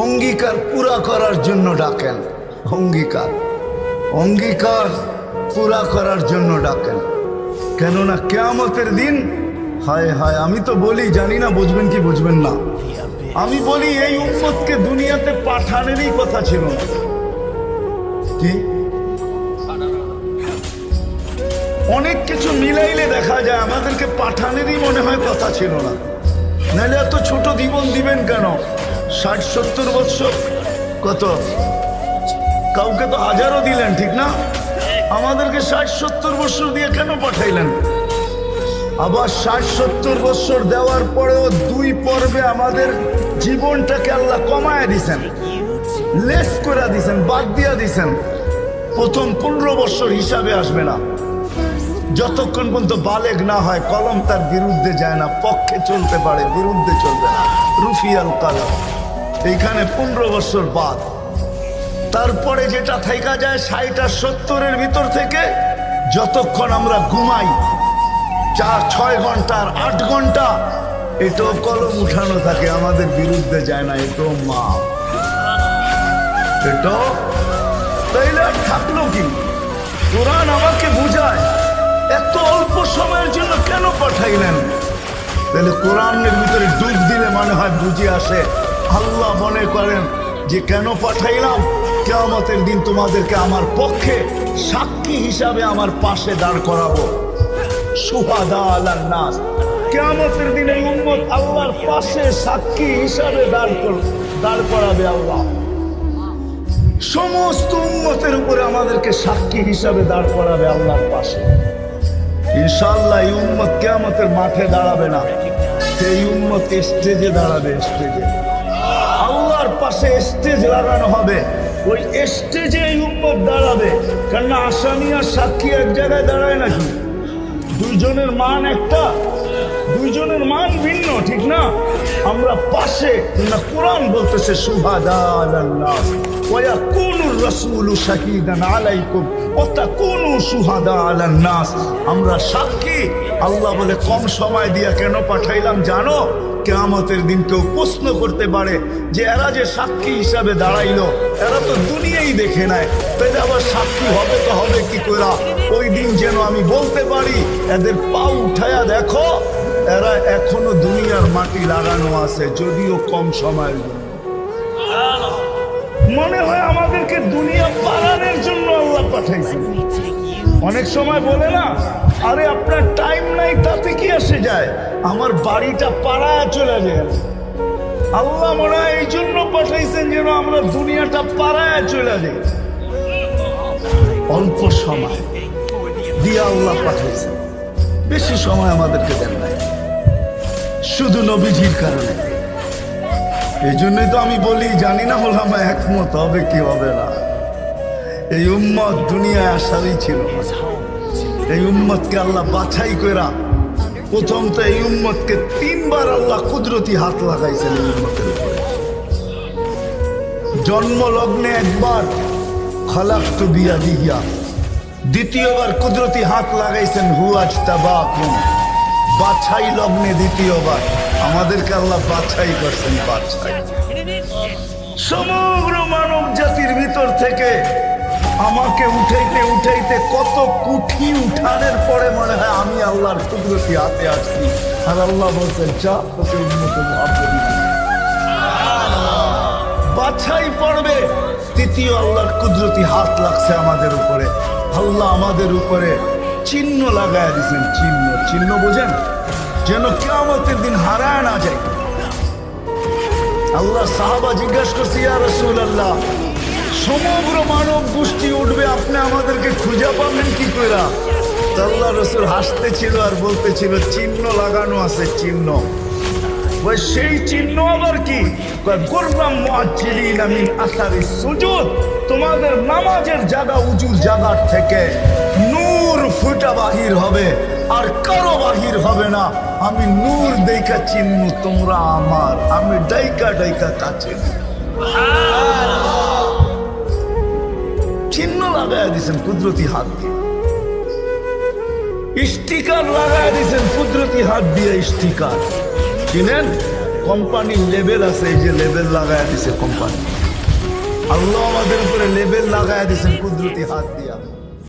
অঙ্গীকার পুরা করার জন্য ডাকেন। অঙ্গীকার অঙ্গীকার পুরা করার জন্য ডাকেন। কেননা কিয়ামতের দিন, হায় হায়, আমি তো বলি, জানি না বুঝবেন কি বুঝবেন না, আমি বলি এই উম্মতকে দুনিয়াতে পাঠানেরই কথা ছিল না। কি অনেক কিছু মিলাইলে দেখা যায় আমাদেরকে পাঠানেরই মনে হয় কথা ছিল না। নাহলে এত ছোট জীবন দিবেন কেন? 60-70 বছর, কত কাউকে তো হাজারও দিলেন, ঠিক না? আমাদেরকে 60-70 বছর দিয়ে কেন পাঠাইলেন? আবার 60-70 বছর দেওয়ার পরেও 2 পর্বে আমাদের জীবনটাকে আল্লাহ কমায় দিছেন, লেস করে দিছেন, বাদ দিয়া দিছেন। প্রথম 15 বছর হিসাবে আসবে না, যতক্ষণ পর্যন্ত বালেগ না হয়, কলম তার বিরুদ্ধে যায় না, পক্ষে চলতে পারে, বিরুদ্ধে চলবে না, রুফিয়াল কালাম। এইখানে 15 বছর বাদ। তারপরে যেটা থাইকা যায় 60 আর 70-এর ভিতর থেকে, যতক্ষণ আমরা ঘুমাই 4-6 ঘন্টা আর 8 ঘন্টা, এটাও কলম উঠানো থাকে, আমাদের বিরুদ্ধে যায় না, এটাও মা, এটাও। তাইলে আর থাকলো কি? কোরআন আমাকে বুঝায় এত অল্প সময়ের জন্য কেন পাঠাইলেন। তাহলে কোরআনের ভিতরে ডুব দিলে মনে হয় বুঝে আসে। আল্লাহ মনে করেন যে কেন পাঠাইলাম, কিয়ামতের দিন তোমাদেরকে আমার পক্ষে সাক্ষী হিসাবে আমার পাশে দাঁড় করাবো। শুহাদা আলান নাস, কিয়ামতের দিন এই উম্মত আল্লাহর পাশে সাক্ষী হিসাবে দাঁড় করাবে আল্লাহ। সমস্ত উম্মতের উপরে আমাদেরকে সাক্ষী হিসাবে দাঁড় করাবে আল্লাহর পাশে। ইনশাআল্লাহ এই উম্মত কিয়ামতের মাঠে দাঁড়াবে না, এই উম্মত স্টেজে দাঁড়াবে। স্টেজে আল্লাহর পাশে স্টেজ লাগানো হবে, ওই স্টেজে এই উম্মত দাঁড়াবে। কেননা আসামি আর সাক্ষী এক জায়গায় দাঁড়ায় নাকি? দুইজনের মান একটা, দুইজনের মান ভিন্ন, ঠিক না? আমরা পাশে, না কোরআন বলতেছে শুহাদা আলান নাস ওয়া ইয়াকুনুর রাসূলু শাহীদান আলাইকুম ওয়া তাকুনু শুহাদা আলান নাস। আমরা সাক্ষী। আল্লাহ বলে কম সময় দিয়া কেন পাঠাইলাম জানো? কিয়ামতের দিন কেউ প্রশ্ন করতে পারে যে এরা যে সাক্ষী হিসাবে দাঁড়াইলো, এরা তো দুনিয়াই দেখে নাই, তাই আবার সাক্ষী হবে তো হবে কি করে? ওই দিন যেন আমি বলতে পারি এদের পা উঠায়া দেখো, এরা এখনো দুনিয়ার মাটি লাগানো আছে, যদিও কম সময়ের জন্য। মনে হয় আমাদেরকে দুনিয়া পালানোর জন্য আল্লাহ পাঠাইছে। অনেক সময় বলে না, আরে আপনার টাইম নাই, তাতে কি আসে যায়, আমার বাড়িটা পাড়ায় চলে যায়। আল্লাহ মনে হয় এই জন্য পাঠাইছেন যেন আমরা দুনিয়াটা পাড়ায় চলে যাই। অল্প সময় দিয়ে আল্লাহ পাঠাইছেন, বেশি সময় আমাদেরকে দেন নাই, শুধু নবীজির কারণে। এই জন্যই তো আমি বলি, জানি না ওলামা একমত হবে কি হবে না, এই উম্মত দুনিয়ায় আসারই ছিল না। এই উম্মতকে আল্লাহ বাছাই কইরা প্রথম তো এই উম্মতকে 3 বার আল্লাহ কুদরতি হাত লাগাইছেন এই উম্মতের উপরে। জন্ম লগ্নে একবার খালাকতু বিয়াদিহি, দ্বিতীয়বার কুদরতি হাত লাগাইছেন হুয়াজতাবাকুম, বাছাই লগ্নে দ্বিতীয়বার আমাদেরকে আল্লাহ বাছাই করছেন। বাছাই সমগ্র মানব জাতির ভিতর থেকে আমাকে উঠাইতে উঠাইতে কত কুঠি উঠানের পরে মনে হয় আমি আল্লাহর কুদরতি হাতে আসছি, আর আল্লাহ বলছেন যা তোকে উন্নত বাছাই পড়বে। তৃতীয় আল্লাহর কুদরতি হাত লাগছে আমাদের উপরে। আল্লাহ আমাদের উপরে চিহ্ন লাগায় দিয়েছেন। চিহ্ন, চিহ্ন বোঝেন, যেন কিয়ামতের দিন হারায় না যায়। আল্লাহ সাহাবা জিজ্ঞাসা করছে, ইয়া রাসূলুল্লাহ, সমগ্র মানব গোষ্ঠী উঠবে, আপনি আমাদেরকে খুঁজে পাবেন কি করে? আল্লাহ রাসূল হাসতেছিল আর বলতেছিল, চিহ্ন লাগানো আছে, চিহ্ন। ওই সেই চিহ্ন আবার কি? গুররাম মুআজ্জিলিনা মিন আসারিস সুজুদ, তোমাদের নামাজের জায়গা উঁচু জায়গার থেকে নূর ফুটা বাহির হবে, আর কারো বাহির হবে না। আমি নূর দেখা চিহ্ন, তোমরা আমার, আমি ডাইকা ডাইকা কাছে। চিহ্ন লাগাই দিয়েছেন কুদরতি হাত দিয়ে, স্টিকার লাগাই দিয়েছেন কুদরতি হাত দিয়ে। স্টিকার চিনেন? কোম্পানির লেবেল আছে, এই যে লেবেল লাগায় দিছে কোম্পানি। আল্লাহ আমাদের উপরে লেবেল লাগায় দিছেন কুদরতি হাত দিয়া।